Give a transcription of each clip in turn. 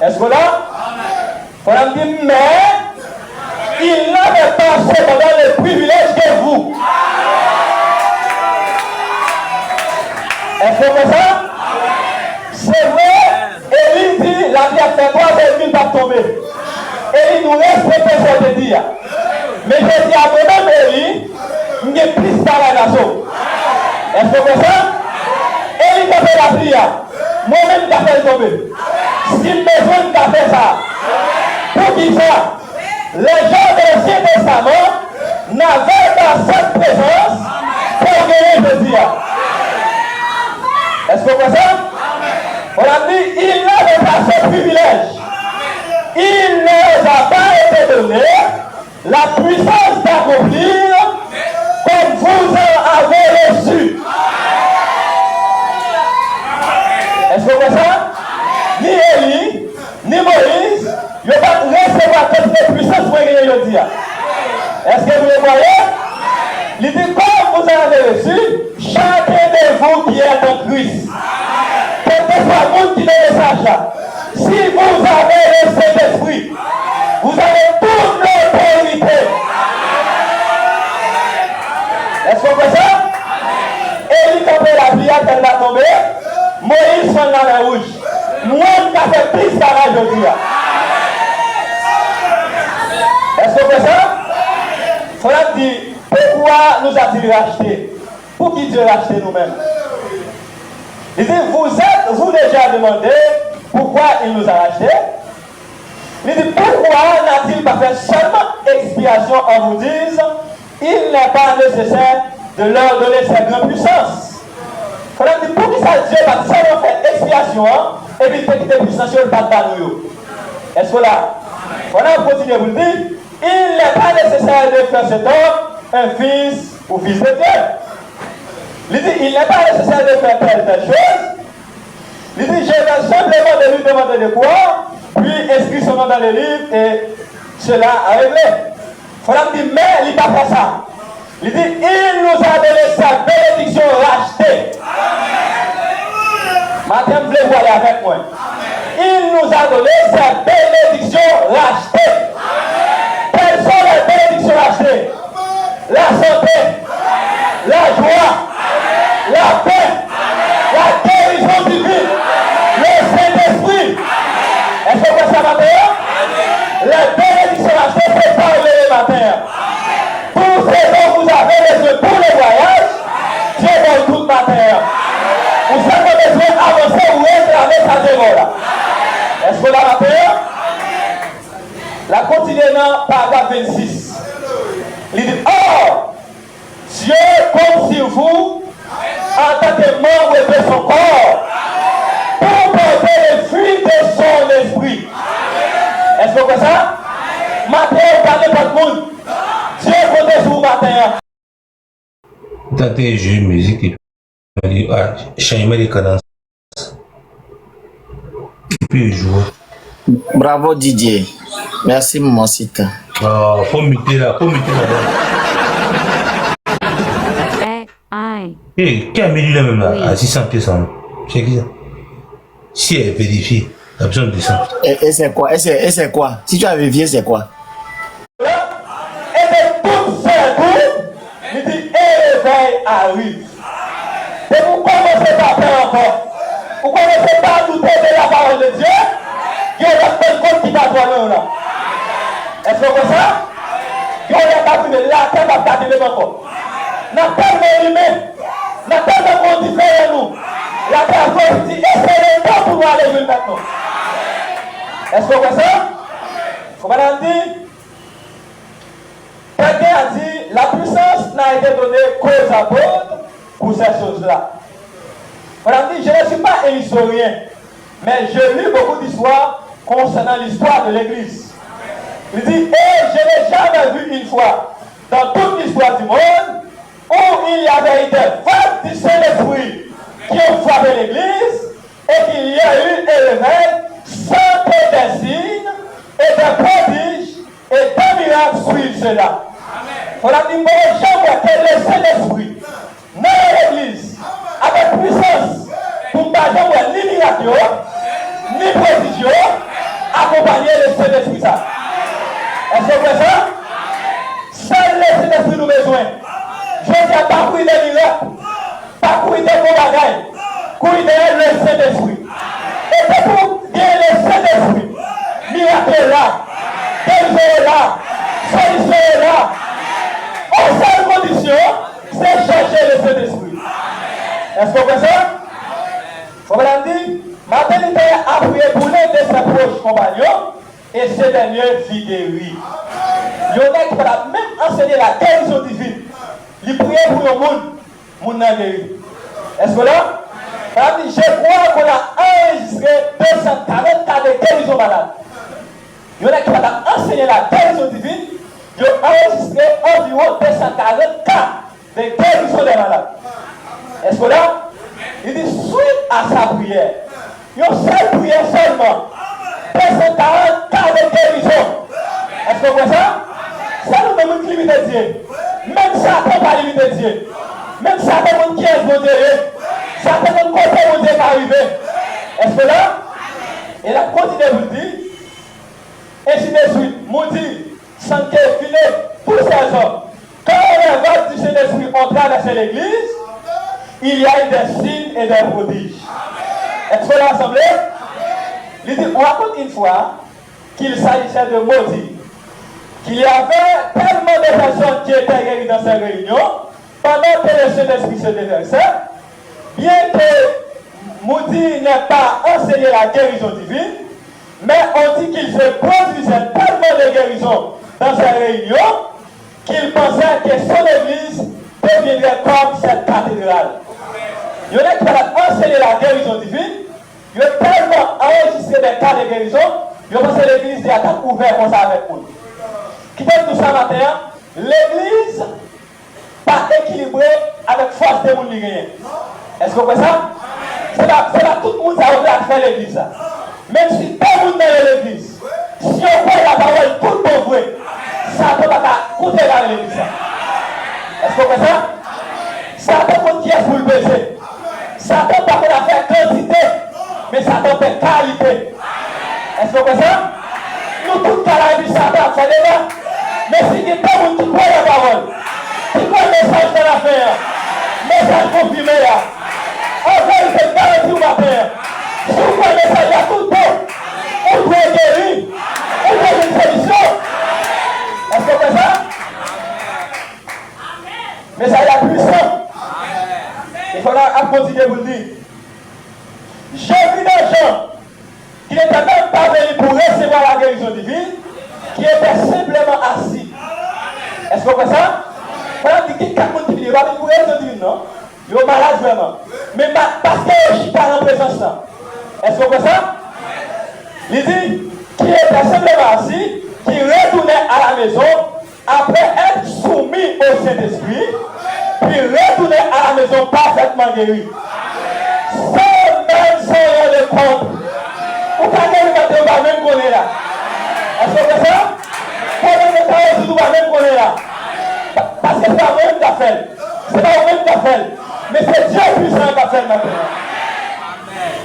Est-ce que là? On a dit, mais il n'avait pas cependant le privilège que vous. Est-ce que c'est ça? C'est vrai, Élie dit, la vie a fait 3,5 pas tomber. Élie nous respecte ce que je dis. Mais je dis à moi-même, Élie, il y a plus dans la nation. Est-ce que c'est ça? Élie a fait la prière. Moi-même, je fait tomber. Si besoin de faire ça, pour qui ça? Les gens de l'Ancien Testament n'avaient pas cette présence pour gagner le dire. Est-ce que vous comprenez ça? On a dit, il n'avait pas ce privilège. Il ne nous a pas été donné la puissance d'accomplir comme vous en avez reçu. Est-ce que vous comprenez ça? Ni Élie, ni Moïse, ils ne vont pas recevoir toute cette puissance pour gagner le dire. Est-ce que vous le voyez? Il dit, comme vous en avez reçu, chacun de vous qui est en Christ, quel que soit le monde qui est le message là, si vous avez le Saint-Esprit, vous avez toute l'autorité. Est-ce qu'on fait ça? Élie tombé la prière qu'elle va tomber, Moïse prend la main rouge. Nous, on a fait plus qu'à la aujourd'hui. Est-ce qu'on fait ça? Il faut dire, pourquoi nous a-t-il racheté? Pour qui Dieu a racheté nous-mêmes? Il dit, vous êtes-vous déjà demandé pourquoi il nous a racheté? Il dit, pourquoi n'a-t-il pas fait seulement expiation en vous disant, il n'est pas nécessaire de leur donner sa grande puissance? Il faut dire, pour qui ça Dieu va seulement faire expiation et puis fait quitter puissance sur le pas de nous? Est-ce que là, on a continué à vous le dire, il n'est pas nécessaire de faire cet homme un fils ou fils de Dieu. Il dit, il n'est pas nécessaire de faire telle chose. Il dit, je vais simplement de lui demander de quoi, puis inscrit son nom dans les livres et cela a réglé. Il faut dire, mais il n'a pas fait ça. Il dit, il nous a donné sa bénédiction rachetée. Maintenant, vous voulez voir avec moi. Il nous a donné sa bénédiction rachetée. Quelles sont les bénédictions rachetées? La santé, la joie, la paix, la guérison divine, le Saint-Esprit. Est-ce que vous voyez ça matin? Les bénédictions rachetées, c'est pas le matin. Pour ces dont vous avez besoin pour le voyage, Dieu donne tout matin. Vous avez besoin d'avancer ou réclamer sa déroule. Est-ce que la matin? La continuer dans paragraphe 26. Il dit, or, Dieu compte sur vous en tant que membre de son corps pour porter les fruits de son esprit. Est-ce que vous voyez ça? Matin, regardez pas le monde. Dieu compte sur vous matin. Tantôt, j'ai une musique et puis, change les cadences. Et puis, jouer. Bravo Didier. Merci mon site. Faut muter là, qui a mis lui-même là, à 600 pièces en c'est qui ça? Si elle vérifie, elle a besoin de descendre. Et c'est quoi? Et c'est quoi? Si tu as vérifié, c'est quoi? Et de tout ce coup, il dit, et l'éveil arrive. Et vous ne commencez pas à faire encore. Vous ne commencez pas à douter de la parole de Dieu. Dieu a fait le compte qui va voir là. Est-ce que vous voyez ça? Dieu a fait de la terre va faire de encore. N'a tellement humain, n'a tellement qu'on diffère nous. La terre va dire, et c'est le temps pour nous aller jouer maintenant. Est-ce que vous voyez ça? Comme on a dit, quelqu'un a dit, la puissance n'a été donnée qu'aux apôtres pour ces choses-là. On a dit, je ne suis pas un historien, mais je lis beaucoup d'histoires concernant l'histoire de l'Église. Il dit, et je n'ai jamais vu une fois dans toute l'histoire du monde où il y avait été 20 du Saint-Esprit qui ont frappé l'Église et qu'il y a eu un réveil sans que des signes et des prodiges et des miracles suivent cela. On a dit, moi, je vois que le Saint-Esprit dans l'Église avec puissance pour ne pas avoir ni miracle, ni prodige, accompagner le Saint-Esprit ça. Est-ce que vous faites ça? Seul le Saint-Esprit nous besoin. Je dis à pas courir des miracles, pas courir des bons bagages, courir derrière le Saint-Esprit. Et c'est pour gagner le Saint-Esprit. Miracle est là, guérison est là, solution est là. En seule condition, c'est chercher le Saint-Esprit. Est-ce que vous faites ça? Vous m'avez dit, ma bénédiction a prié pour l'un de ses proches compagnons et ces derniers vit guéri. Il y en a qui peuvent même enseigner la guérison divine. Il priait pour le monde n'a guéri. Est-ce que là, je crois qu'on a enregistré 240 cas de guérison malade. Il y en a qui peuvent enseigner la guérison divine. Ils ont enregistré environ 240 cas de guérison des malades. Est-ce que là, il dit suite à sa prière, il y a une seule prière seulement. 240 cas de guérison. Est-ce que vous voyez ça? Ça nous même une limite de Dieu. Même ça, on pas limite de Dieu. Même ça, on qui est bon Dieu. Ça, on côté où Dieu va arriver. Est-ce que là, il a continué de vous dire, ainsi de suite, maudit, santé, filet, tous ces hommes. Quand les votes du Saint-Esprit ont traversé l'église, il y a eu des signes et des prodiges. Est-ce que l'Assemblée? Il dit, on raconte une fois qu'il s'agissait de maudits. Qu'il y avait tellement de personnes qui étaient guéries dans ces réunions, pendant que le Saint-Esprit se déversait, bien que maudit n'ait pas enseigné la guérison divine, mais on dit qu'il se produisait tellement de guérison dans ces réunions qu'il pensait que son église deviendrait comme cette cathédrale. Il y en a qui peuvent enseigner la guérison divine, il y a tellement enregistré des cas de guérison, il y a pensé que l'église est ouverte comme ça avec nous. Qui fait tout ça matin, l'église pas équilibrée avec force de monde ligné. Est-ce que vous voyez ça? C'est pas tout le monde qui a fait l'église. Même si tout le monde est dans l'église, si on voit la parole tout le monde vrai, ça ne peut pas coûter dans l'église. Est-ce que vous voyez ça? Ça ne peut pas qui est pour le baiser. Ça ne peut pas faire quantité, mais ça peut faire qualité. Est-ce que vous voyez ça? Nous tous les ça peut faire débat. Mais si il y a pas de monde qui croit la parole, qui croit le message de l'affaire, message confirmé là, en fait, c'est garanti ou pas faire. Si vous croyez le message, il y a tout le temps. On doit guérir, on doit une solution. Est-ce que vous faites ça? Mais ça y a puissant. Il faudra continuer à vous le dire. J'ai vu des gens qui n'étaient même pas venus pour recevoir la guérison divine, qui étaient simplement assis. Est-ce que vous faites ça? Voilà, il y a quelqu'un qui dit, il va venir pour la guérison divine, non? Ils sont malades vraiment. Mais parce que je suis pas en présence là. Est-ce que vous faites ça? Il dit, qui était simplement assis, qui retournait à la maison, après être soumis au Saint-Esprit, puis retourner à la maison parfaitement guéri. Sans même s'en rendre compte. Ou quand quelqu'un va même connaître là. Est-ce que c'est ça? Quand quelqu'un va même connaître là. Parce que c'est pas vous-même qui a fait. C'est pas vous-même qui a fait. Mais c'est Dieu puissant qui a fait maintenant.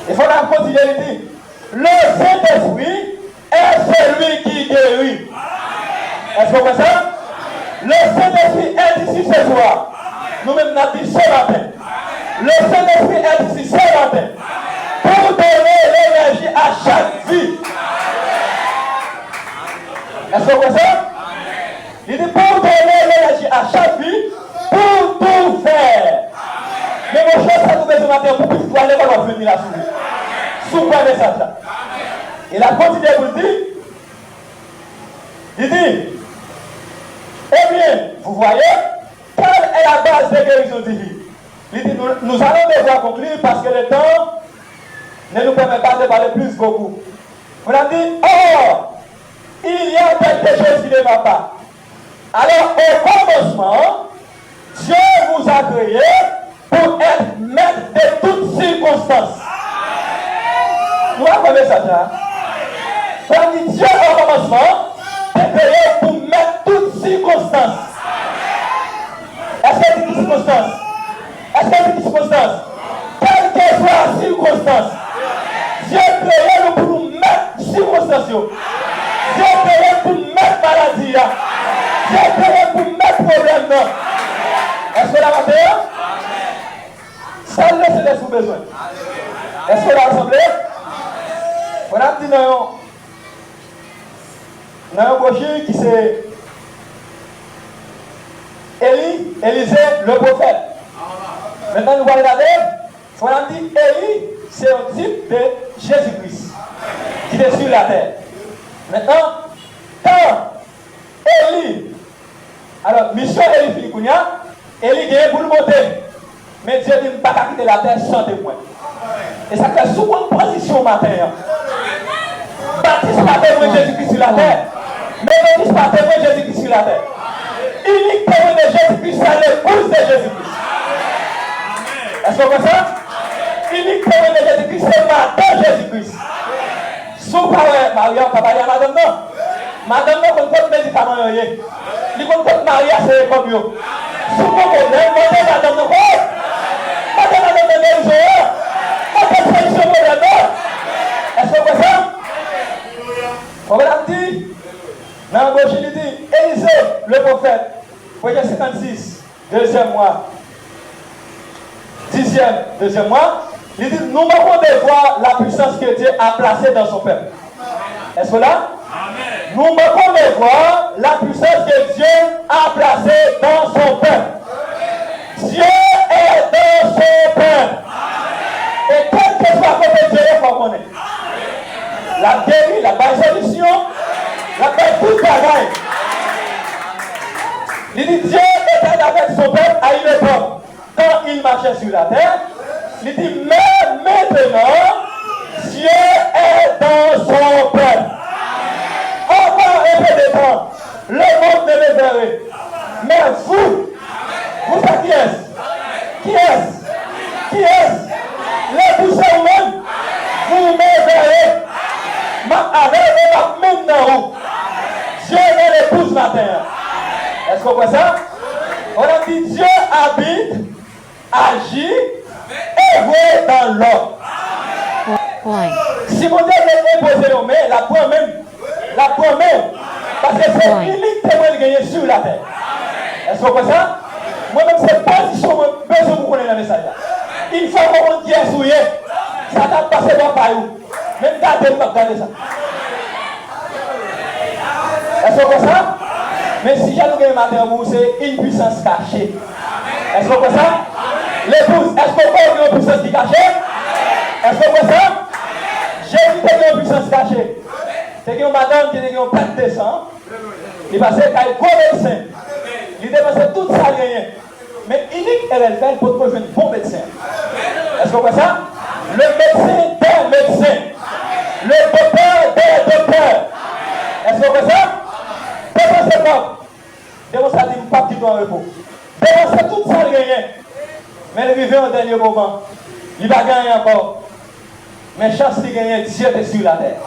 Il faut continuer à dire. Le Saint-Esprit est celui qui guérit. Est-ce que vous faites ça? Le Saint-Esprit est ici ce soir. Nous-mêmes, nous avons dit ce matin. Le Saint-Esprit est ici ce matin. Pour donner l'énergie à chaque vie. Est-ce que vous faites ça? Il dit pour donner l'énergie à chaque vie, pour tout faire. Mais mon cher, ça nous met ce matin pour que vous allez pas venir là sous le message là. Il a continué à vous le dire. Il dit, eh bien, vous voyez, quelle est la base de guérison divine? Il dit, nous allons devoir conclure parce que le temps ne nous permet pas de parler plus beaucoup. On a dit, or, il y a quelque chose qui ne va pas. Alors, au commencement, Dieu vous a créé pour être maître de toutes circonstances. Vous avez ça, ça? On a dit, Dieu au commencement est créé pour mettre toutes circonstances. Est-ce que c'est une circonstance? Est-ce que c'est une circonstance? Quelle que soit la circonstance, Dieu créé nous pour nous mettre circonstance. Dieu est pour mettre maladie. Dieu est pour mettre problème. Est-ce que la matin, ça laisse les sous-besoins. Est-ce que la rassemblée, on a dit dans un brochure qui c'est Élisée le prophète. Maintenant nous allons regarder, on a dit Élie, c'est un type de Jésus-Christ qui est sur la terre. Maintenant, quand Élie, alors mission Élie Filikounia, Élie vient pour le monter. Mais Dieu dit, ne pas quitter la terre sans témoin. Et ça fait souvent une position matin. Baptiste pas témoin Jésus-Christ sur la terre. Mais Baptiste pas témoin Jésus-Christ sur la terre. Unique témoin de Jésus-Christ, c'est l'épouse de Jésus-Christ. Est-ce que vous comprenez ça? Unique témoin de Jésus-Christ, c'est madame Jésus-Christ. Sous parole, Maria, papa, il y a madame non. Madame non, qu'on peut médicament. Il faut qu'on marie à ses comme yo. Sous mon problème, madame non. Madame non, est-ce que vous comprenez ça? On va dire, dans le brochure, il dit, Élisée, le prophète, voyez 56, deuxième mois, 10e, deuxième mois, il dit, nous manquons de voir la puissance que Dieu a placée dans son peuple. Est-ce que là? Amen. Nous manquons de voir la puissance que Dieu a placée dans son peuple. Dieu est dans son peuple. Et quel que soit côté Dieu, il faut connaître. La guéri, la bonne solution, la bonne tout travail. Il dit Dieu était avec son peuple à une époque. Quand il marchait sur la terre, il dit mais maintenant, Dieu est dans son peuple. Encore un peu de temps, le monde ne le verrait. Mais vous savez qui est-ce? Qui est-ce? Qui est-ce? Les poussés humains, vous me verrez. Même dans où Dieu est l'épouse matin. Est-ce qu'on voit ça? On a dit Dieu habite, agit et voit dans l'ordre. Si mon Dieu est imposé aux mains, la prend même. Parce que c'est unique témoin de gagner sur la terre. Est-ce qu'on voit ça? Moi-même, c'est pas si je besoin pour connaître le message. Il faut qu'on dise souillé. Ça t'a passé dans par où? Même regardez ça. Est-ce que vous voyez ça? Mais si j'ai le matin, c'est une puissance cachée. Est-ce que vous voyez ça? L'épouse, est-ce que vous voyez une puissance qui est cachée? Est-ce que vous voyez ça? Jésus a une puissance cachée. C'est une madame qui a une perte de sang. Il passait à un gros médecin. Il dépensait tout ça rien. Mais unique, elle fait pour trouver un bon médecin. Est-ce que vous voyez ça? Le médecin des médecins. Le docteur des docteurs. Est-ce que vous voyez ça? Dépensez pas. Dépensez ça, dit pas qui doit en repos. Dépensez tout ça rien. Mais il vivait au dernier moment. Il va gagner encore. Mais chance de gagner, Dieu est sur la terre.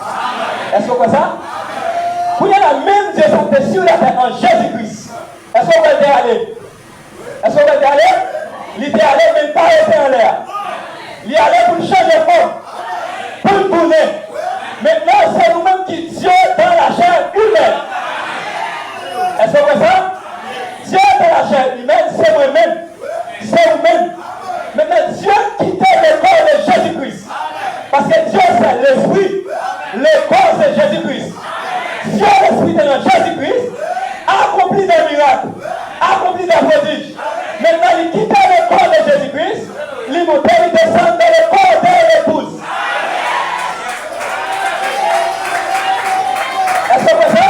Est-ce que vous voyez ça? Vous avez la même Dieu est sur la terre en Jésus-Christ. Est-ce que vous pouvez aller? Est-ce que vous pouvez aller? Il était allé, mais pas été en l'air. Il est allé pour changer de forme. Pour le tourner. Maintenant, c'est nous-mêmes qui Dieu dans la chair humaine. Est-ce que vous voyez ça? Dieu dans la chair humaine, c'est moi-même. C'est vous-même. Maintenant, Dieu quittait le corps de Jésus-Christ. Parce que Dieu, c'est l'esprit. Le corps, c'est Jésus-Christ. Dieu, l'esprit de Jésus-Christ, accomplit des miracles, accomplit des prodiges. Maintenant, il quittait le corps de Jésus-Christ, il montait, il descend dans le corps de l'épouse. Est-ce que vous voyez ça?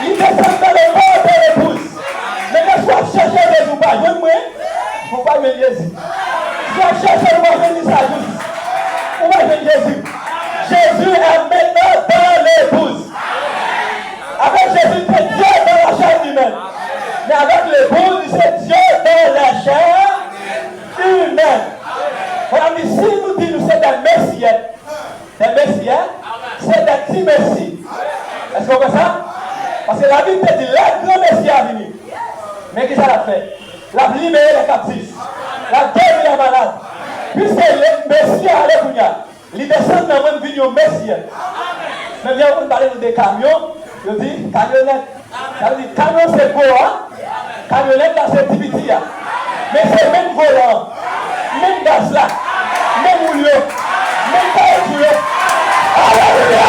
Il descend dans le corps de l'épouse. Maintenant, soit chercher des ou pas, je ne faut pas me Jésus. Soit chercher le moyen de sa justice. Où va Jésus? Jésus est maintenant dans l'épouse. Avec Jésus, c'est Dieu dans la chair humaine. Mais avec l'épouse, c'est Dieu dans la chair humaine. Voilà, mais si nous disons c'est des messiens, c'est des petits messies. Est-ce qu'on voit ça? Parce que la Bible dit les grands messieurs à venir. Mais qu'est-ce qu'elle a fait? La libéré les captifs. La guerre les malades. Puisque les messieurs allaient pour nous. Ils descendent dans le même vie au messieurs. Mais bien, on parle des camions, je dis camionnette. Ça veut dire camion c'est quoi? Camionnette là c'est petit. Mais c'est même volant, même gaz là, même moulio, même caillou. Alléluia!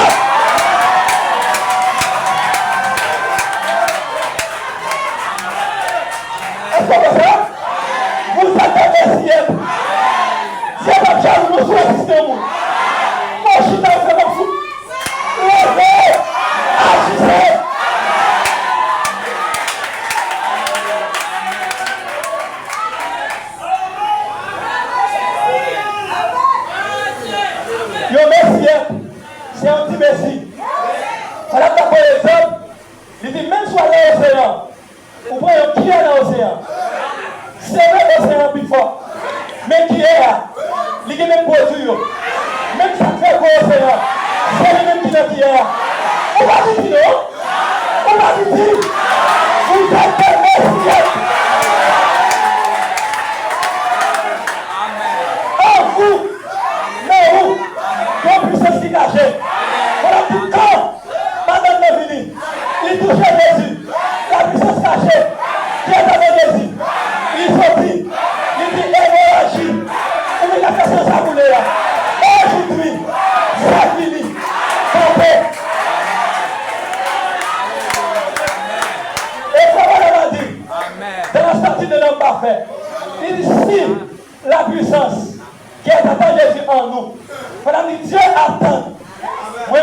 Est-ce que ça? Vous attendez ciel. C'est pas que nous choisissons. Moi, je suis dans le fait fou. Levez, agissez. Yo, merci. C'est un petit merci. Voilà pour l'exemple. Il dit même soit dans l'océan. Vous voyez qui est dans l'océan? C'est l'océan plus fort. Mais qui est là? Il y a même produit. Même ça fait quoi l'océan? C'est le même qui est là. On va dire non? On va dire vous êtes des messieurs. En vous, mais où? Qu'on puisse s'y cacher. Voilà dit quand Madame Nevini, il touchait Jésus. La puissance cachée qui est avec Jésus. Il sortit. Il dit hémorragie. Il a fait ça pour là. Aujourd'hui, c'est fini. Campé. Et comme on a dit, dans la statue de l'homme parfait, il dit si la puissance qui est attend Jésus en nous, voilà, Dieu attend. Oui,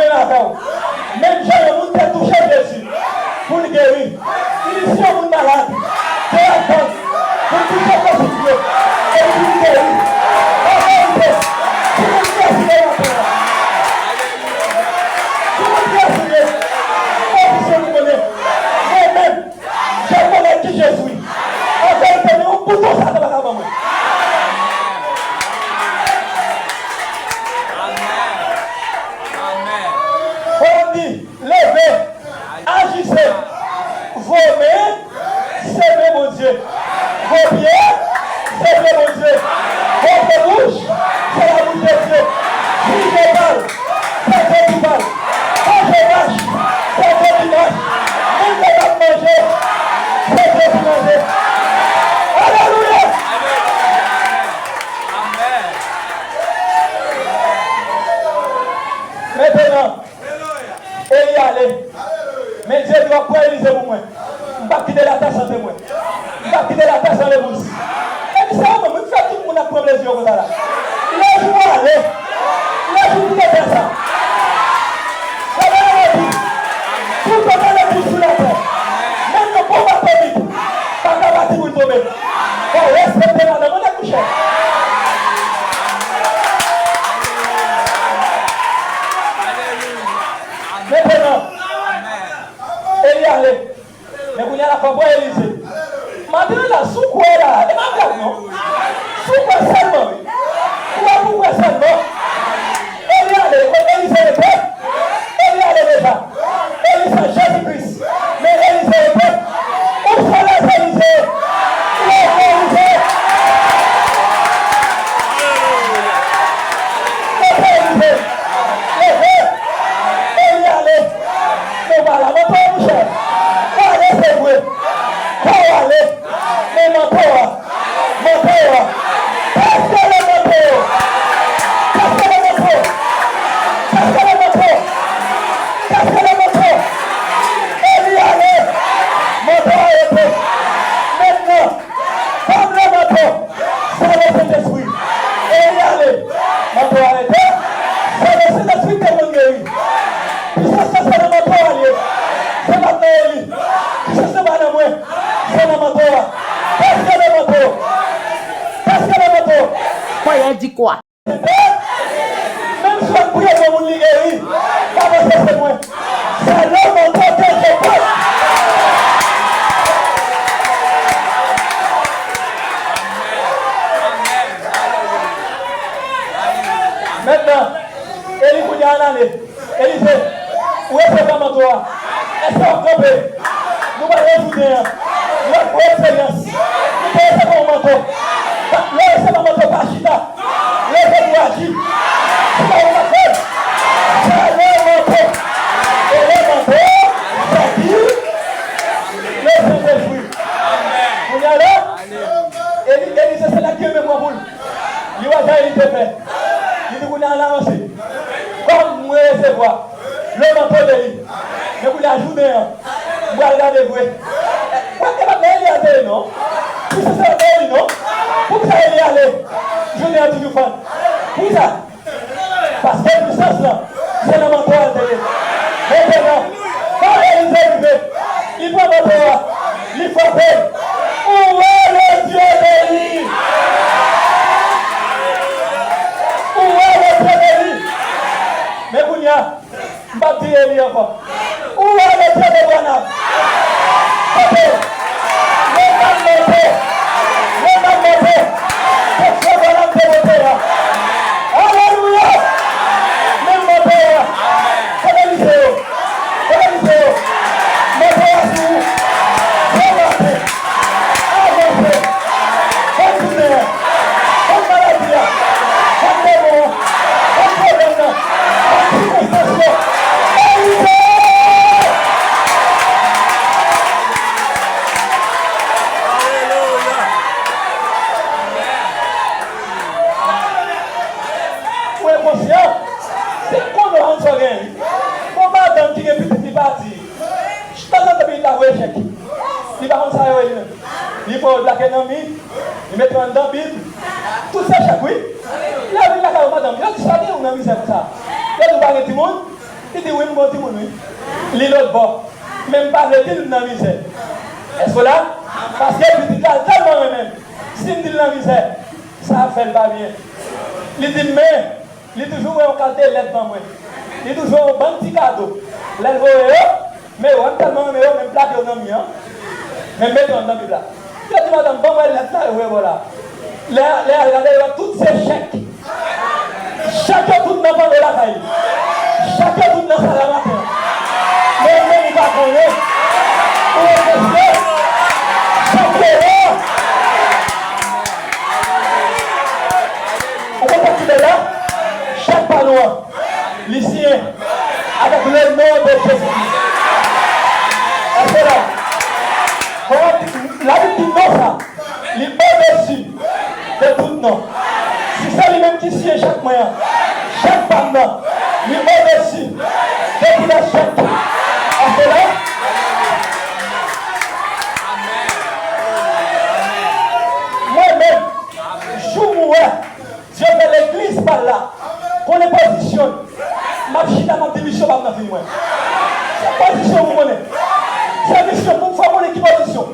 même Jean, le monde qui a touché Jésus pour le guérir. Il dit si on est malade, Dieu attend pour toucher votre Dieu et pour le guérir. En vérité, si vous êtes assuré en terre, si vous êtes assuré, on peut se connaître. Moi-même, je connais qui je suis. En vérité, nous pouvons ça dans la maman. On dit, levez, agissez. Vos mains, servez mon Dieu. Vos pieds, servez mon Dieu. Votre bouche, c'est la bouche de Dieu. Si je parle, c'est Dieu qui parle. Quand je marche, c'est Dieu qui marche. Quand je vais manger, c'est Dieu qui mange. Alléluia! Maintenant, et y aller. Mais Dieu doit pas éliser pour moi. Je ne vais pas quitter la terre sans témoin. Je ne vais pas quitter la terre sans les bourses. Et puis ça, je fais tout le monde a prendre les yeux comme ça. Laisse-moi aller. Laisse-moi faire ça. Ça va aller. Tout le monde a les bourses sur la terre. Même le pauvre atomique. Pas qu'à bâtir pour tomber. Bon, respectez madame, on a couché. Maintenant, et y aller. Mais vous n'y allez pas voir Élysée. Maintenant, là, sous quoi là? Et ma non? Sous quoi seulement? Pourquoi seulement? Et y aller, Élysée est prêt. Et y aller déjà. Élysée, Jésus-Christ. Mais Élysée est prêt. Où sont les Élysées? Les Élysées. Les Élysées. Voilà, mon pauvre cher. Allez, c'est vrai. Allez, mais mon pauvre. Qu'est-ce que le mon pauvre? Qu'est-ce que le mon pauvre? Qu'est-ce que le mon pauvre? Qu'est-ce que le mon pauvre? Allez, mon pauvre est prêt. Maintenant, comme le mon pauvre, c'est le Saint-Esprit. Allez, mon pauvre est prêt. C'est le Saint-Esprit qui est guéri. Puisque ça, c'est le mon pauvre allié. C'est pas Noélie. Puisque c'est pas le moi. C'est le mon pauvre. Qu'est-ce que le mon pauvre? Qu'est-ce que le mon pauvre? Quoi, il a dit quoi? Même si on prie pour mon guéri, pas parce que c'est moi. C'est le mon pauvre que je prie. Maintenant, Élie Kounia en allée. Élisée, où est-ce que maman toi? Est-ce qu'on comprend? Nous allons écouter. Nous avons une expérience. Nous allons faire mon manteau. Laissez ma manteau par Chita. Laissez-nous agir. C'est pas mon manteau. C'est le manteau. recevoir le manteau de lui. Mais vous l'ajoutez, vous regardez vous. Pourquoi il y a non? Pour ça, c'est non? Pour ça, il y a allé. Je n'ai pas toujours fait. Pour ça. Parce que la puissance là, c'est le manteau de lui. Maintenant, quand il est arrivé, il prend le manteau, il frappe. Où est le Dieu de lui? Où est le Dieu de lui? Mais vous n'y a pas de Dieu encore. Où est le Dieu de Branham? Alléluia! Même mon père, canalisez-vous, canalisez-vous, mettez-vous à vous, avancez, avancez, continuez, comme maladie, comme démon, comme problème, comme circonstance, allez-y! C'est qu'on ne rentre rien. On va dans qui est petit parti. Je t'entends depuis la échec. Il va rentrer ça. Il faut plaquer dans le Bible. Il met dans la Bible. Tout ça, chaque oui. Il a vu la caméra dans le Bible. Il a dit, on a mis ça pour ça. Il a dit, on va tout le monde. Il dit, oui, mon petit monde. Il est l'autre bord. Même pas le dit, dans la misère. Est-ce que là? Parce que petit là, tellement même. Si il dit dans la misère, ça fait pas bien. Il dit, mais. Il est toujours en qualité l'aide dans moi. Il est toujours un bon petit cadeau. L'aide mais on a tellement même plaque dans le mais mettons dans le Bible. Il a dit, madame, bon, moi, l'aide là, voilà. Regardez, tous ces chèques. Chacun tout dans le la caille. Chacun tout dans la matin. Mais même, il va connaître. Où est-ce que chacun on va partir de là. Chaque panneau, lycéen, avec le nom de Jésus. Est-ce que là, la Bible dit non ça, il est au-dessus de tout nom. Si c'est lui-même qui sied chaque moyen, chaque panneau, il est au-dessus de tout la chèque. Est-ce que là, moi-même, je Dieu fait l'église par là. Qu'on les positionne. Ma chita ma démission pas dans moi. C'est position vous connaissez. C'est mission pour faire mon équipe position.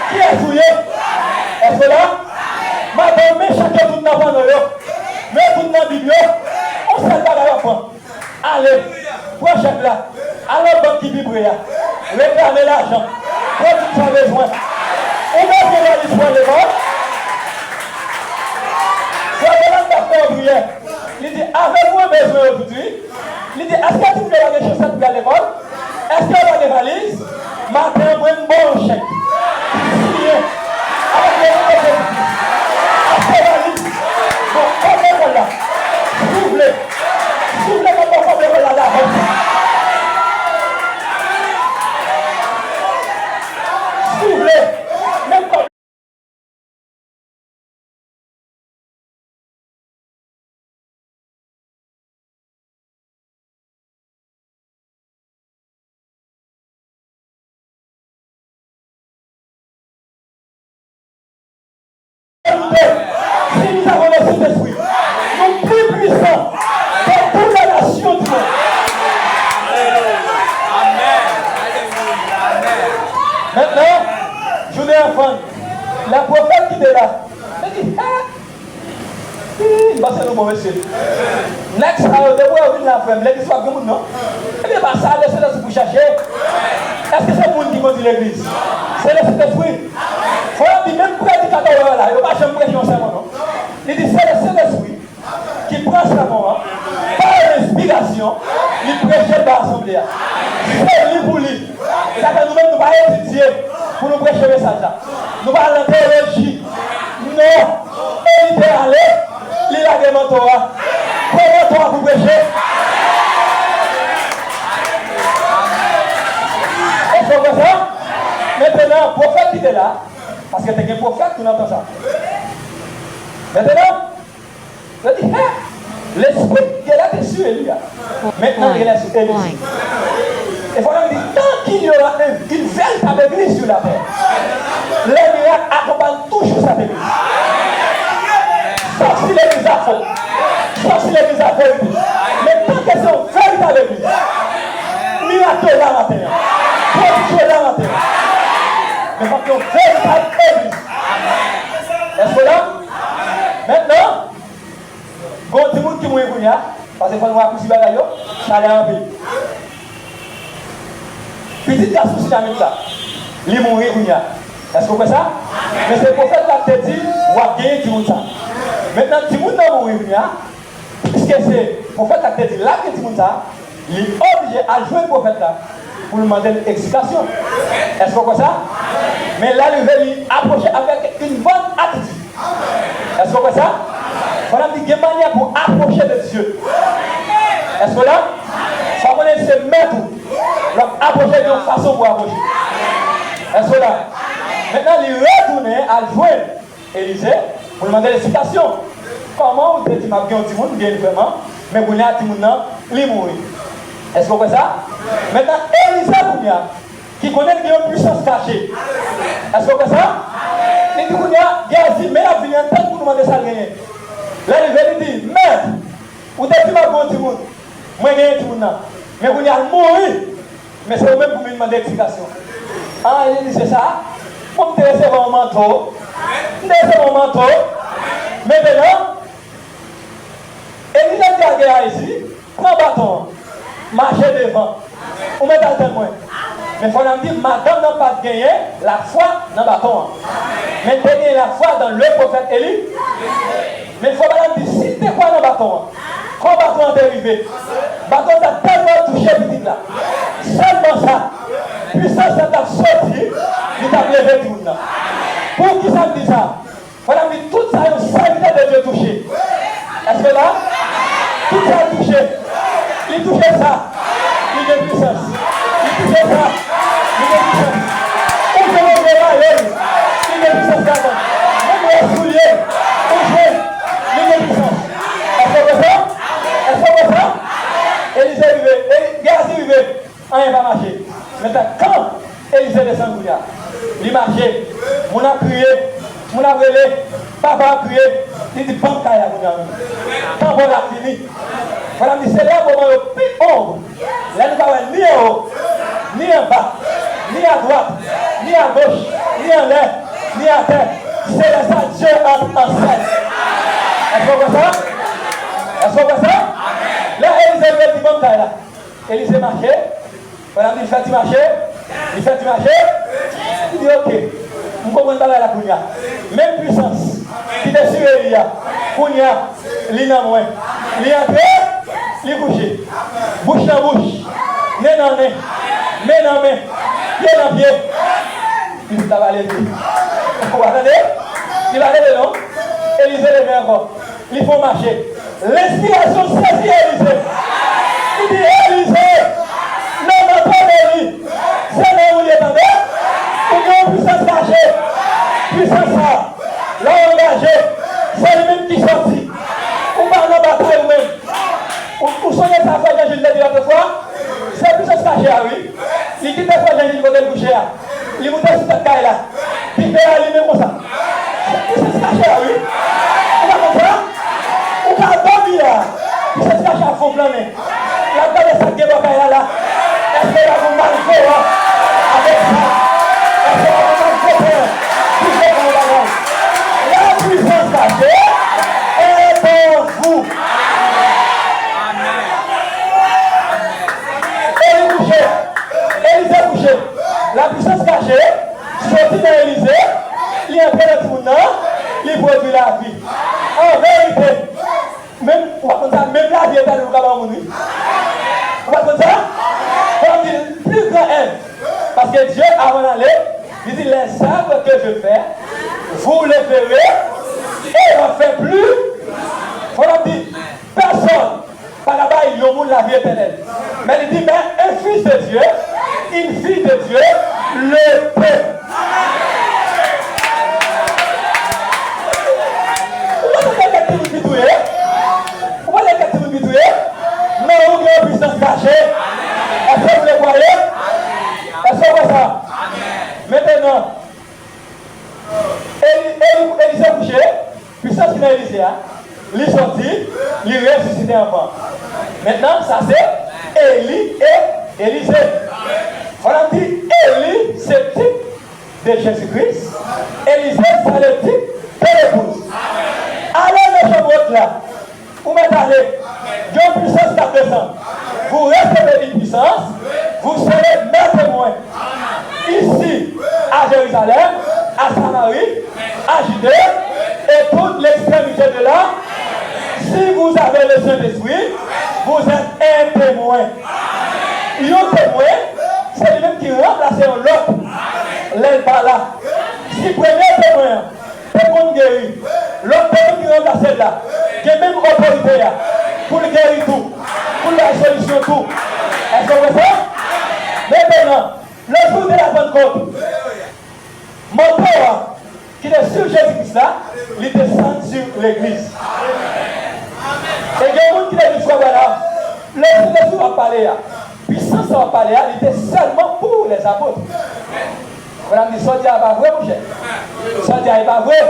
Qui est souillé? Est-ce que là? Madame, mais chacun tout dans le mais tout dans la Bible. On s'est pas là. Allez, prends chèque là. Allez, banque qui vibre là. Réclamez l'argent. Quand tu as besoin. On va faire l'histoire de moi. Il dit, avez-vous un besoin aujourd'hui? Il dit, est-ce que tu veux des chaussettes pour aller à l'école? Est-ce que tu as des valises? Matin, moi, un bon chèque. Avec les valises. Avec les valises. Bon, comme l'école là. S'ouvrez. S'ouvrez comme l'école là. S'ouvrez. Même comme si nous avons le Saint-Esprit, nous plus puissants que toute la nation du monde. Maintenant, je vais enfant. La prophète qui est là, elle dit, il va se le mauvais ciel. Next, de voir une la femme, l'église soit comme non. Elle dit, ça, laissez-le pour chercher. Est-ce que c'est le monde qui conduit l'église? C'est le Saint-Esprit. Il faut dire, même prédicateur là, il ne va pas jamais prêcher un sermon, non? Il dit, c'est le Saint-Esprit qui prend ce sermon, par l'inspiration, il prêche dans l'assemblée. C'est lui pour lui. Ça fait nous-mêmes, nous allons étudier pour nous prêcher le message là. Nous allons en théologie. Non. Il est allé, il a des mentorats. Comment toi pour prêcher? Est-ce que vous ça? Maintenant, le prophète qui est là, parce que tu es un prophète, tu n'entends ça. Maintenant, je dis, L'esprit qui est là dessus Élie. Maintenant, il est sur Élie. Et voilà, il dit, tant qu'il y aura une véritable église sur la terre, les miracles accompagnent toujours cette église. Sauf si l'église a faux. Sauf si l'église a vérité. Mais tant qu'elles sont véritables églises, miracle là matin. Prodige là matin. Mais quand ils ont véritable église. Est-ce que là? Maintenant, quand tout le monde qui mouille, parce que quand on a poussé bagaille, ça allait en vie. Petit garçon, si jamais là, il mourit, est-ce que vous faites ça? Mais c'est le prophète qui a dit, on va gagner tout le monde ça. Maintenant, tout le monde n'a mourir, puisque c'est le prophète qui a dit, là que tout le monde ça, il est obligé à jouer le prophète là pour lui demander une explication. Est-ce que vous faites ça? Mais là, il veut lui approcher avec une bonne attitude. Est-ce que vous faites ça? Voilà, il y a une manière pour approcher de Dieu. Est-ce que là, ça va se mettre approcher d'une façon pour approcher. Est-ce que là, maintenant, il retourne à jouer Élisée pour lui demander l'explication. Comment vous dites que vous avez un monde bien vraiment, mais vous avez un monde qui mourit. Est-ce que vous voyez ça? Maintenant, Élisée qui connaît une puissance cachée. Est-ce que vous voyez ça? Il dit qu'il y a mais il y a un temps pour nous demander ça gagner. Là, il dit, mais vous dites que vous avez un monde. Moi, je gagne tout le monde. Mais vous avez mouru. Mais c'est vous-même pour me demander l'explication. Ah, il dit c'est ça. Pour me laisser mon manteau. Laissez mon manteau. Maintenant, Élisée qui a gagné ici, prends le bâton. Marchez devant. Ou mettez le témoin. Mais il faut dire, madame n'a pas gagné la foi dans le bâton. Mais tu as gagné la foi dans le prophète Élie. Mais il faut dire, si tu es quoi dans le bâton? Quand le bâton est arrivé, le bâton t'a tellement touché petit là. Seulement ça. Puissance t'a sorti, il t'a levé tout le monde. Pour qui ça me dit ça? Voilà, mais tout ça est au serviteur de Dieu touché. Est-ce que là, tout ça est touché? Il touchait ça, il est puissance. Il touchait ça, il est puissance. Où je me réveille, il est puissance d'avant. Même les souliers, où je, il est puissance. Est-ce que vous ça? Est-ce que vous ça? Élisée est arrivé, Géasi est arrivé, rien va marcher. Maintenant, quand Élisée descend, il marchait, on a crié, on a relé, papa a crié, il dit, bon, kaya, quand on a fini, voilà, c'est là où on a le plus haut. Là, nous n'avons ni en haut, ni en bas, ni à droite, ni à gauche, ni en l'air, ni à terre. C'est là ça, Dieu entre en scène. Est-ce qu'on voit ça? Est-ce qu'on voit ça? Là, Élisée dit, bon, kaya. Élisée marchait, voilà, il fait du marché, il fait du marché, il dit, ok, vous comprenez pas la Kounia. Même puissance qui est sur Elia, Kounia, l'ina moins, l'ina très, l'ina couché, bouche dans bouche, nez dans nez, main dans main, pied dans pied, il va aller. Vous attendez? Il va aller non? Élisée le met encore. Il faut marcher. L'inspiration saisit Élisée. Il dit Élisée, non, pas d'Élie. C'est là où il est en l'air. Pour qu'il y ait une puissance cachée. Puissance là, engagé. C'est lui-même qui sortit. On parle de bataille ou même. Vous sonnez sa foi, je l'ai dit l'autre fois. C'est puissance cachée, oui. Il quitte la foi, j'ai dit côté le coucher. Il monte sur cette caille là. Il fait allumer comme ça. C'est puissance cachée, oui. On va comme ça. On va dormir là. Puissance cachée à fond plané. La balle de cette guerre là. Est-ce que là vous marquez avec ça? Est-ce que vous marquez la puissance cachée est en vous. Élisée couché. La puissance cachée, sortie dans Élisée, il est près de tout le monde, il produit la vie. En vérité, même la vie est dans le cabane. Vous voyez comme ça? Comme dit plus grand aide. Parce que Dieu, avant d'aller, il dit les arbres que je fais, vous les verrez et on ne fait plus. Voilà, dit personne. Par là-bas, il y a la vie éternelle. Mais il dit, mais un fils de Dieu, une fille de Dieu, le peut. Vous voyez quelqu'un qui dit, vous voyez quelqu'un une puissance cachée. Est-ce que vous le voyez? Est-ce que vous voyez ça? Maintenant, Élie s'est couché, puissance qui n'a Élisée, il est sorti, il est ressuscité enfant. Maintenant, ça c'est Élie et Élisée. On a dit Élie, c'est le type de Jésus-Christ. Élisée, c'est le type de l'épouse. Allez, les gens là, vous m'attendez, il y a une puissance qui descend. Vous recevez une puissance, vous serez mes témoins. Ici, à Jérusalem, à Samarie, à Judée et toute l'extrémité de là. Si vous avez le Saint-Esprit, vous êtes un témoin. Un témoin, c'est lui-même qui remplace l'autre. L'aile pas là. Si premier témoin, tout le monde guérit. L'autre témoin qui remplace là, qui est même autorité là, pour le guérir tout, pour la solution tout. Est-ce que vous voyez ça? Maintenant, le jour de la Pentecôte, mon corps qui est sur Jésus-Christ là, il descend sur l'église. Et il y a un monde qui est dit, voilà, le jour va parler là. Puissance va parler là, il était seulement pour les apôtres. Voilà, dit, ça dit, pas vrai, mon cher. Ça dit, pas vrai.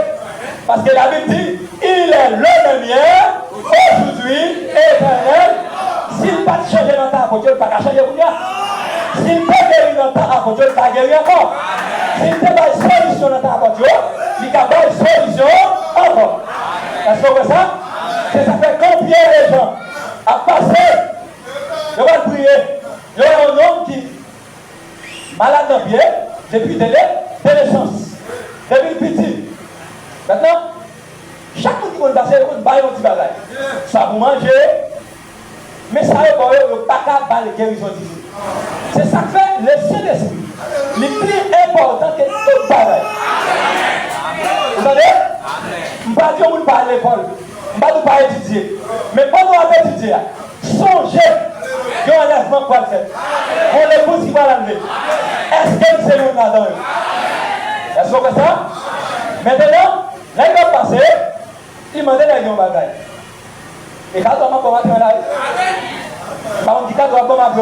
Parce que la Bible dit, il est le même hier, aujourd'hui, éternel. S'il pas changer dans ta apôtre, il ne peut pas changer pour rien. S'il peut guérir dans ta apôtre, il ne peut pas guérir encore. S'il te donne une solution dans ta apôtre, il peut avoir une solution encore. Est-ce que vous voyez ça? C'est ça fait combien les gens à passer, ils vont prier. Il y a un homme qui est malade d'un pied depuis de naissance, depuis le petit. Maintenant, chaque fois qu'il va passer, il va faire un petit bagage. Ça vous manger, mais ça est pour eux, il n'y a pas qu'à parler de guérison d'ici. C'est ça que fait le Saint-Esprit. Le plus important que tout bagage. Vous entendez? Je ne vais pas dire qu'on parle à l'école. Je ne vais pas étudier. Mais pendant qu'on va étudier, songez qu'il y a un enlèvement pour le faire. On l'épouse qui va l'enlever. Est-ce que c'est nous là-dedans? Est-ce qu'on fait ça? Maintenant, là, il va passer, il m'a dit qu'il y a un bagage. Et quand on m'a dit là, on dit quand on m'a dit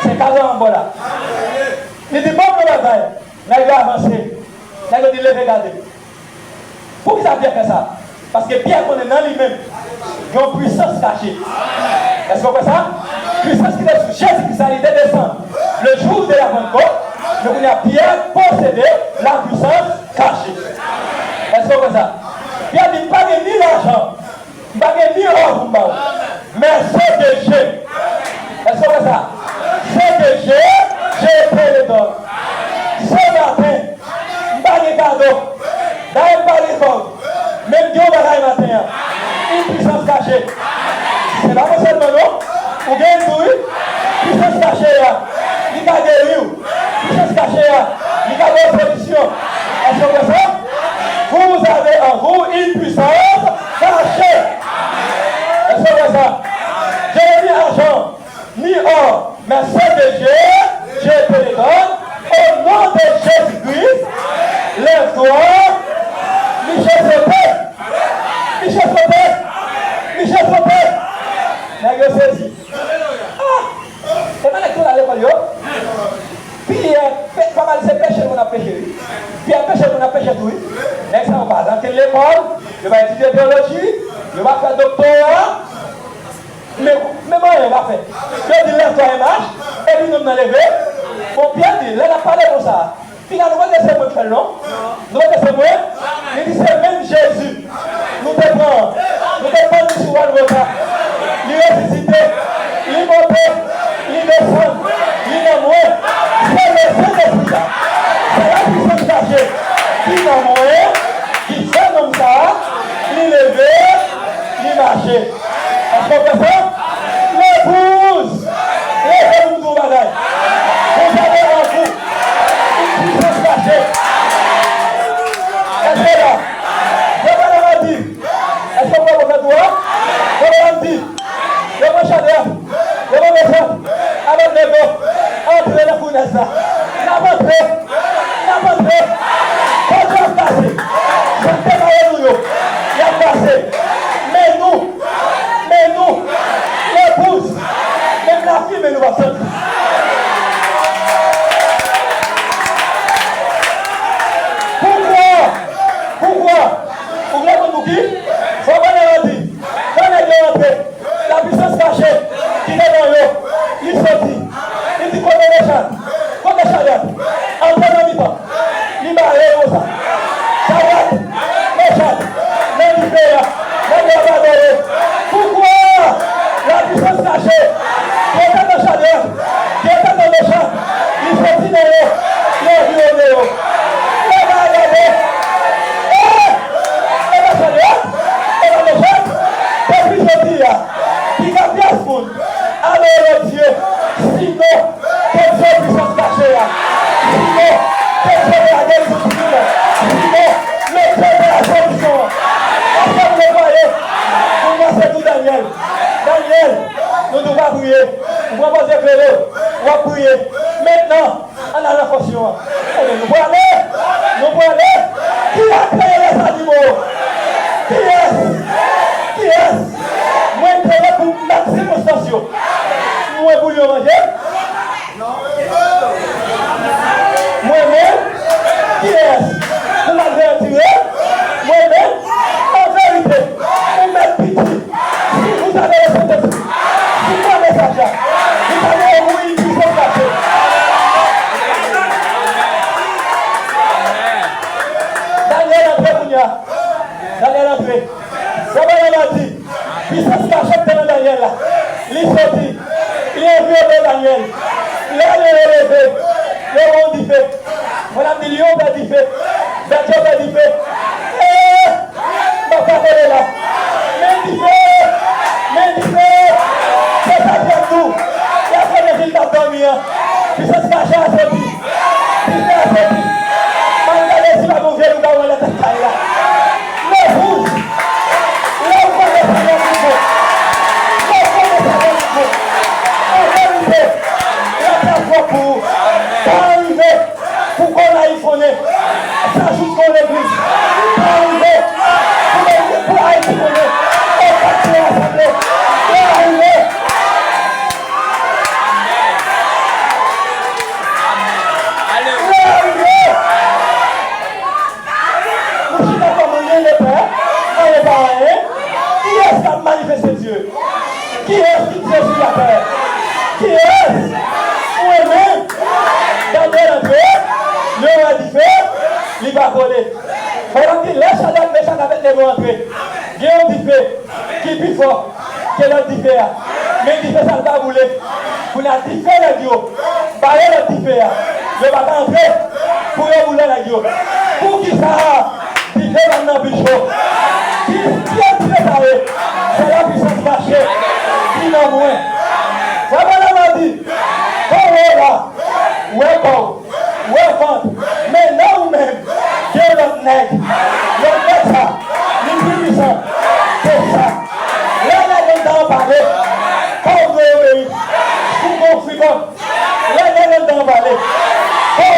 c'est quand on m'a là. Il dit bon, le bagage. Là, il va avancer. Là, il dit regardez. Pourquoi ça a bien fait ça? Parce que bien qu'on est dans lui-même, il y a une puissance cachée. Est-ce qu'on voit ça? Puissance qui est sur Jésus-Christ, ça descend. Le jour de la Pentecôte, nous avons bien possédé la puissance cachée. Est-ce qu'on voit ça? Pierre dit pas ni l'argent, pas ni l'or, mais ce que j'ai. Est-ce qu'on voit ça? Ce que j'ai pris le don. Ce matin, pas de cadeau, pas de corps. Même Dieu va la matin, une puissance cachée. C'est pas possible, non? Vous gagnez tout, puissance cachée, il va guérir. Puissance cachée, il va avoir solution. Est-ce que vous ça? Vous avez en vous une puissance cachée. Est-ce que vous ça? Je n'ai ni argent, ni or, mais ce que j'ai te le donne. Au nom de Jésus-Christ, lève-toi. Michel Sauté! Michel Sauté! Michel Sauté! N'est-ce pas saisi? Ah! C'est mal que tu as l'école, puis pas mal c'est péché qu'on a péché. Puis un péché qu'on a péché tout. N'est-ce pas? On va dans l'école, il va étudier biologie, il va faire doctorat. Mais moi, il va faire. Je dis lève-toi et marche, et puis nous nous lever. Mon bien dit, là, il a parlé comme ça. Finalement, nous ne laissons pas faire non. Nous ne laissons pas. Il dit c'est même Jésus. Nous te prenons. Nous te prenons sur le repas. Il est ressuscité. Il est monté. Il descend. Il est mort. C'est le Saint-Esprit. C'est la puissance cachée. Qui est mort. Qui fait comme ça. Il est levé. Il est marché. Est-ce qu'on fait ça? L'épouse. Laissez-nous tout bagaille. Vous avez en vous. Puissance cachée. Est-ce que là, je vais la dire. Est-ce qu'on peut vous faire droit? Je vais la dire. Je vais chaleur. Je vais mettre ça. Avec les gars. Entrez la fournaise là. La montrez. La montrez. Quand tu as passé. Je ne sais pas où il y a passé. Mais nous, l'épouse, mais nous va sortir. Pourquoi? Vous voulez qu'on nous quitte? Il faut pas nous dire. Quand on est rentré, la puissance cachée qui est dans l'eau, il sortit. Il dit qu'on est les chats. Qu'on est chats. En prenant du temps. Il m'a allé comme ça. Chavat, les chats. Les différents. Les gabadorés. Pourquoi? La puissance cachée qui est dans le chat, qui est dans le chat, il sortit dans l'eau. Il est venu au néo. Il va regarder. Qui va bien se foutre. Alors Dieu, sinon, quelle soit puissance cachée. Sinon, quelle soit la guerre de tout. Sinon, le Dieu de la solution. Est-ce que vous le voyez? Pour moi, c'est tout Daniel. Daniel, nous devons pas prier. Nous ne pouvons pas éclairer. On va prier. Maintenant, on a la fonction. Nous pouvons aller. Nous pouvons aller. Qui a créé les animaux? Qui est-ce? Qui est-ce? Moi, je suis pour maximum station. Moi, pour lui manger. Moi-même, qui est-ce? Pour m'avertir. Moi-même, en vérité, pour mettre pitié. Si vous avez le Saint-Esprit, si vous avez ça, vous avez oui, qui sont cachés. Daniel André, Daniel André. Daniel a dit, puissance cachée dans Daniel là. Il sortit, il est vu de Daniel. Il a relevé, le monde dit fait. Madame Million va dit fait. Daniel va dit fait. Ma papa est là. Mais dit fait, c'est ça qui est tout. Il a fait le résultat dormir. Puissance cachée a sorti. Il a sorti. Mandalé si la mauvaise ou pas, on l'a tête là. Le rouge. Pour qu'on aille fonder, ça joue qu'on l'église. Pour aille fonder, on va se rassembler. Pour arriver. Nous sommes d'accord, on est les pères, on est parents. Qui est-ce qui a manifesté Dieu? Qui est-ce qui Dieu sur la terre? Qui est-ce? Moi-même, Daniel André, le roi du feu, il va voler. Il faut dire, laisse Shadrach, Meshach avec les mots entrés. Il y a un du feu qui est plus fort que l'autre du feu. Mais il fait ça, il va rouler. Vous n'avez dit fait la Dieu. Barrez l'autre du feu. Je ne vais pas entrer pour rouler la Dieu. Pour qui ça? Il fait maintenant bichot. Qui est préparé? C'est la puissance cachée. Qui n'a moins. Voilà la dit. Voilà. Welcome. Mais non même. Dieu notre nègre. Notre nègre ça. Les plus puissants. C'est ça. Là, on va parler. Quand on doit obéir. Pour qu'on frigo. Là, on va parler. Pour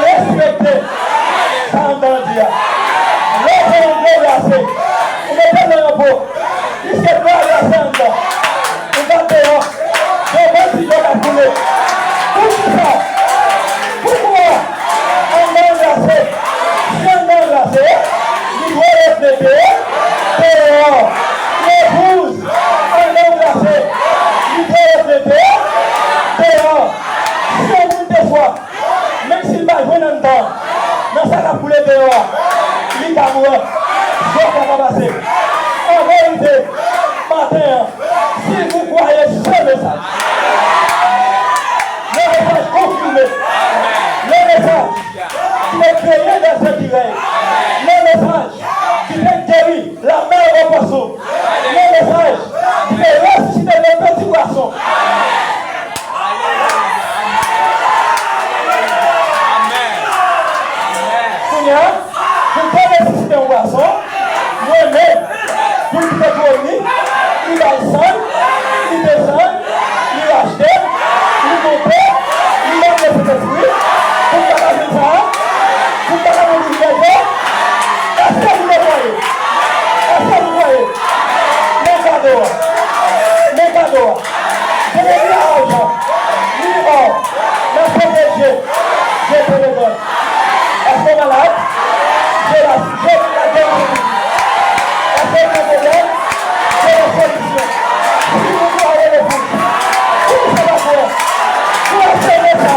respecter. Sans dire. Là, on doit placer. On est pas dans le pot. Puisque toi, il y a 5 ans. On va dehors. On va s'y faire la poulet. Pourquoi? On est glacé. Si on est glacé, il doit refléter dehors. L'épouse, on est glacé. Il doit refléter dehors. Si on vous déçoit, même s'il va jouer dans le temps, dans sa poulet dehors, il va mourir. Il va passer. En vérité, matin, si vous croyez ce message, le message confirmé, le message qui est créé dans ce qui règne, le message qui fait guérir la mère au poisson, le message qui fait ressusciter les petits poissons. Seigneur, vous pouvez ressusciter un poisson, moi-même, l'argent, ni or, n'importe quel Dieu, je te le donne. Est-ce que malade? J'ai la guerre. Est-ce que problème? J'ai la solution. Si vous croyez le but, tout ça va faire. Vous acceptez ça.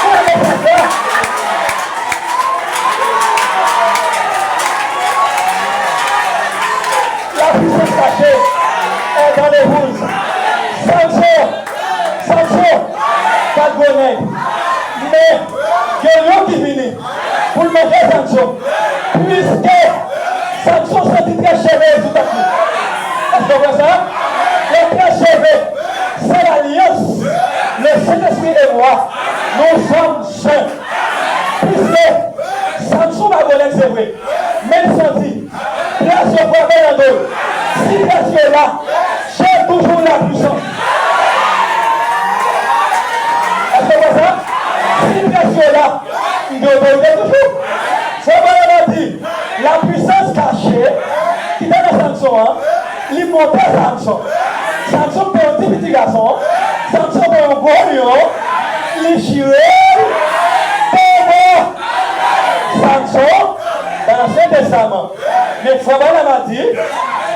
Vous acceptez ça. La puissance cachée est dans les boules. Samson, pas de bonnet. Mais il y a un qui vient pour le manger Samson. Puisque Samson s'est très chévé tout à coup. Est-ce que vous voyez ça? Le très chévé, c'est l'alliance. Le Saint-Esprit et moi, nous sommes saints. Puisque Samson va voler, c'est vrai. Même senti, grâce au prophète de Dieu. Si grâce est là, j'ai toujours la puissance. Est-ce que vous voyez ça? Si grâce est là, il doit toujours. C'est vraiment dit, la puissance cachée qui est dans Samson, hein, il montait Samson. Samson était un petit garçon, Samson était un gros lion, il girait, Samson, dans l'Ancien Testament. Mais il faut vraiment dire,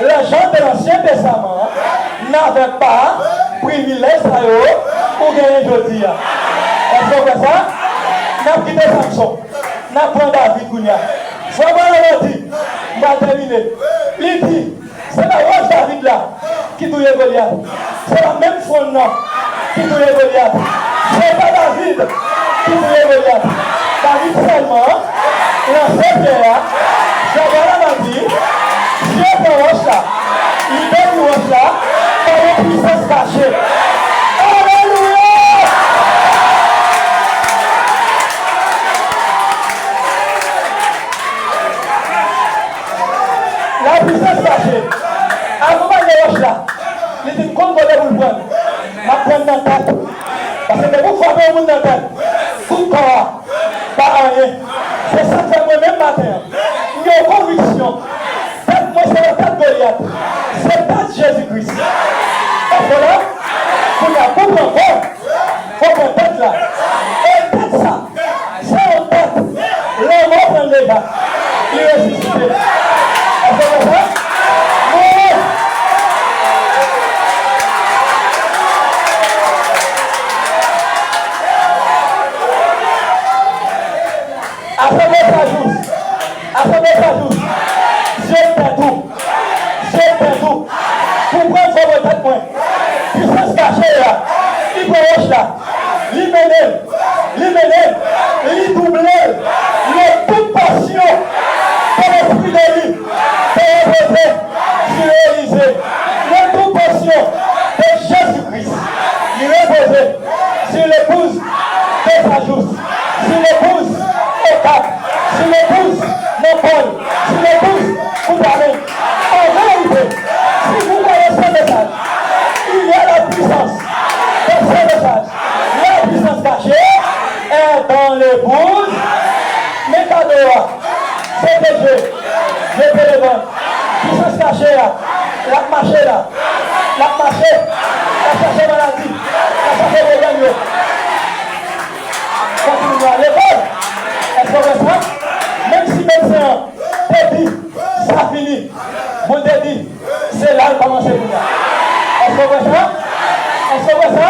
les gens de l'Ancien Testament n'avaient pas privilège pour gagner aujourd'hui. Est-ce que vous faites ça? N'a quitté Samson. N'a pas David Kounia. Faut vraiment dire, on va terminer. Il dit, c'est la roche David là qui touille Goliath. C'est la même fondement qui touille Goliath. C'est pas David qui touille Goliath. David seulement, l'ancien Pierre, je vais vraiment dire, Dieu fait roche là. Il donne une roche là par une puissance cachée. Alléluia! La puissance cachée. Avant de roche là, il dit qu'on va vous le prendre. Ma prendre dans la tête. Parce que vous formez un monde dans la tête. Tout corps, pas rien. C'est ça que fait moi-même matin. Il y a une conviction. Tête moi c'est la tête de Goliath. C'est pas Jésus-Christ. Et voilà, il y a beaucoup de monde. Il faut qu'on tête là. Et tête ça. C'est une tête. Le mot prend les gars. Il est ressuscité. Est-ce que vous voyez? Après mes ajouts, j'ai perdu. Pour prendre votre tête, moi, puissance cachée là, il broche là, il mène, il double, il toute passion, pour l'esprit de lui, pour reposer sur l'Élysée, il toute passion de Jésus-Christ, il reposer sur l'épouse de sa jousse, sur l'épouse au cap, sur l'épouse mon Paul, sur l'épouse vous parlez. En vérité, si vous voyez ce message, il y a la puissance de ce message. La puissance cachée est dans l'épouse, mais qu'à dehors, c'est que je te le donne. Puissance cachée là, la marché là, la chercher maladie, la chercher les gagnants. Continuez à l'école. Est-ce qu'on fait ça? Même si médecin te dit, ça finit, vous te dit, c'est là que commence pour ça. Est-ce qu'on fait ça?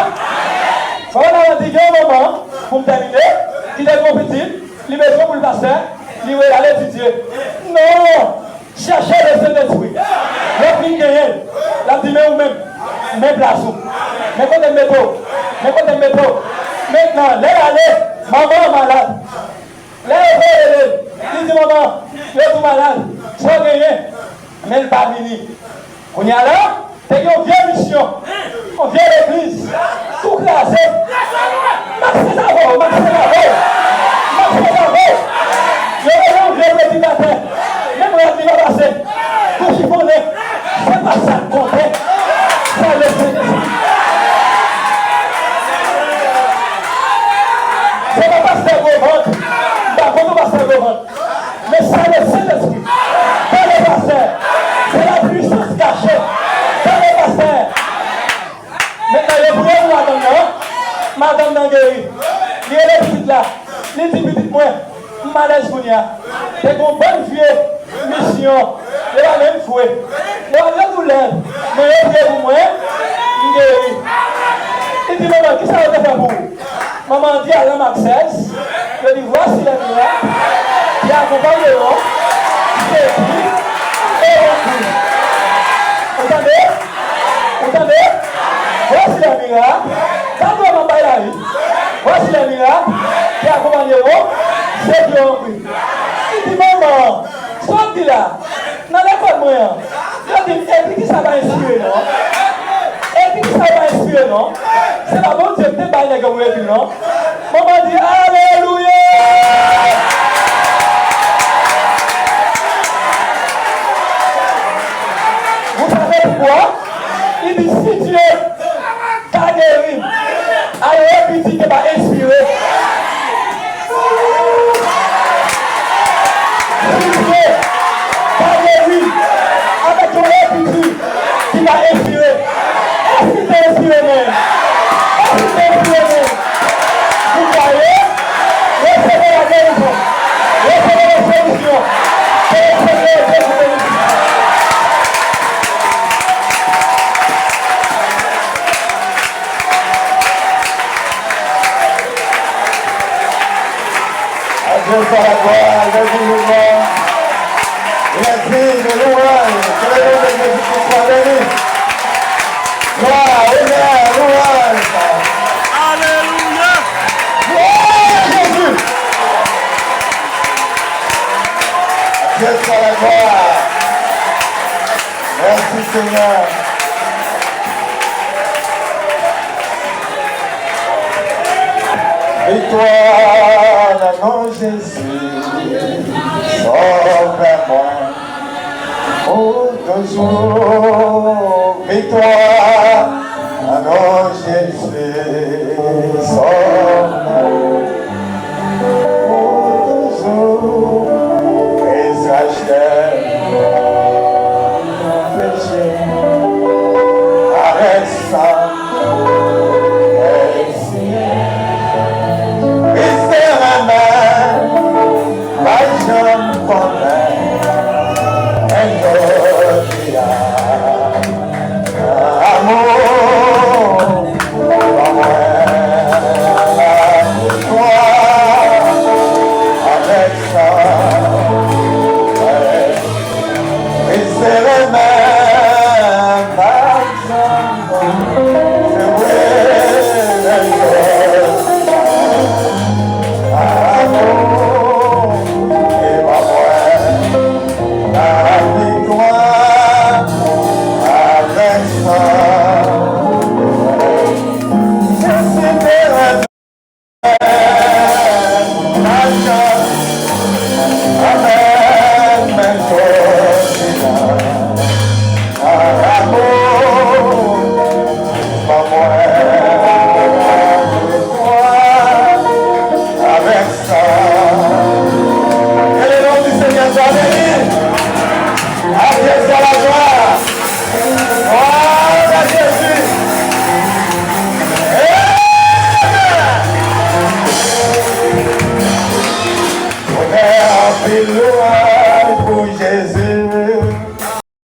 Voilà, on dit qu'il y a un moment, pour me terminer, il est compétitif, il met pour le pasteur, il va aller étudier. Non! Cherchez le Saint-Esprit. Le prix gagné, la dit vous-même, même place. Mais quand elle met maintenant, allez, maman malade. Il dit maman, je suis malade, sois gagné, mais il pas venu. On y a là, c'est une vieille mission, une vieille église, tout classé. Maxez d'abord. Je vais vous dire petit matin, même quand il va passer, tout chiffonné, c'est pas ça le compter, c'est le Saint-Esprit. C'est pas pasteur Gauvante, d'accord, pasteur Gauvante, mais c'est le Saint-Esprit. Dans le pasteur, c'est la puissance cachée. Dans le pasteur. Maintenant, il y a beaucoup de Madame Nangueri, il est petite là, il dit petite moi, malaise pour nous. C'est une bonne vieille mission, il va même fouet. Il va même nous lève, mais il est pour moi, il guérit. Il dit maman, qui ça va faire pour vous? Maman dit à l'homme access, il dit voici la miracle, qui accompagne le roi, c'est écrit, et on prie. Vous entendez? Vous entendez? Voici la miracle. Quand on va la vie, voici la miracle qui accompagne le roi, c'est qui ont pris. Il dit maman, sorti là, dans l'école moyen, il dit, et puis qui ça va inspirer, non? Et puis qui ça va inspirer, non? C'est la bonne Dieu, peut-être pas une comme vous non? Maman dit, Alléluia! Vous savez pourquoi? Il dit, si Dieu t'a guéri, alors il dit qu'il va inspirer. Si Dieu t'a guéri, avec ton répétit, il va inspirer. Est-ce qu'il t'a inspiré même? Est-ce qu'il t'a inspiré même? Vous voyez? Recevez la guérison. Recevez la solution. Recevez la solution. Dieu soit la gloire, le mouvement. Merci de louange, que le nom de Jésus soit béni. Gloire, honneur, louange. Alléluia. Gloire à Jésus. Dieu soit la gloire. Merci Seigneur. Victoire à mon Jésus, sauve moi, oh toujours. Victoire à mon Jésus, sauve moi, oh toujours. Et racheter mon péché, avec ça. Hallelujah.